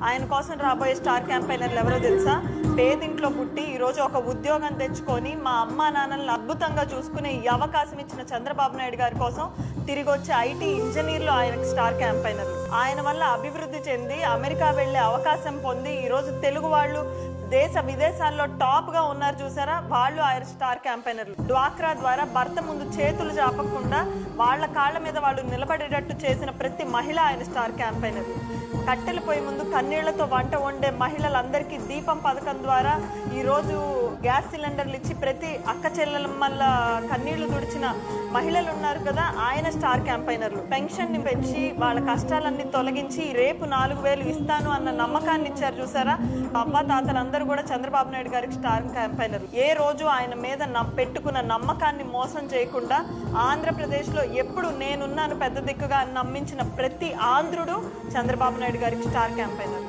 ఆయన కోసం రాబోయే స్టార్ క్యాంపెయినర్లు ఎవరో తెలుసా? పేదింట్లో పుట్టి ఈరోజు ఒక ఉద్యోగం తెచ్చుకొని మా అమ్మా నాన్నలను అద్భుతంగా చూసుకునే ఈ అవకాశం ఇచ్చిన చంద్రబాబు నాయుడు గారి కోసం తిరిగి వచ్చే ఐటీ ఇంజనీర్లు ఆయనకు స్టార్ క్యాంపెయినర్లు. ఆయన వల్ల అభివృద్ధి చెంది అమెరికా వెళ్లే అవకాశం పొంది ఈరోజు తెలుగు వాళ్ళు దేశ విదేశాల్లో టాప్ గా ఉన్నారు చూసారా, వాళ్ళు ఆయన స్టార్ క్యాంపెయినర్లు. డ్వాక్రా ద్వారా భర్త ముందు చేతులు చాపకుండా వాళ్ళ కాళ్ళ మీద వాళ్ళు నిలబడేటట్టు చేసిన ప్రతి మహిళ ఆయన స్టార్ క్యాంపెయినర్లు. కట్టెల పొయ్యి ముందు కన్నీళ్లతో వంట వండే మహిళలందరికీ దీపం పథకం ద్వారా ఈరోజు గ్యాస్ సిలిండర్లు ఇచ్చి ప్రతి అక్క చెల్లెమ్మల కన్నీళ్లు తుడిచిన మహిళలు ఉన్నారు కదా, ఆయన స్టార్ క్యాంపెయినర్లు. పెన్షన్ని పెంచి వాళ్ళ కష్టాలన్నీ తొలగించి రేపు 4,000 ఇస్తాను అన్న నమ్మకాన్ని ఇచ్చారు చూసారా, అవ్వ తాతలందరూ కూడా చంద్రబాబు నాయుడు గారికి స్టార్ క్యాంపెయినర్. ఏ రోజు ఆయన మీద పెట్టుకున్న నమ్మకాన్ని మోసం చేయకుండా ఆంధ్రప్రదేశ్లో ఎప్పుడు నేనున్నాను పెద్ద దిక్కుగా నమ్మించిన ప్రతి ఆంధ్రుడు చంద్రబాబు నాయుడు గారికి స్టార్ క్యాంపెయినర్.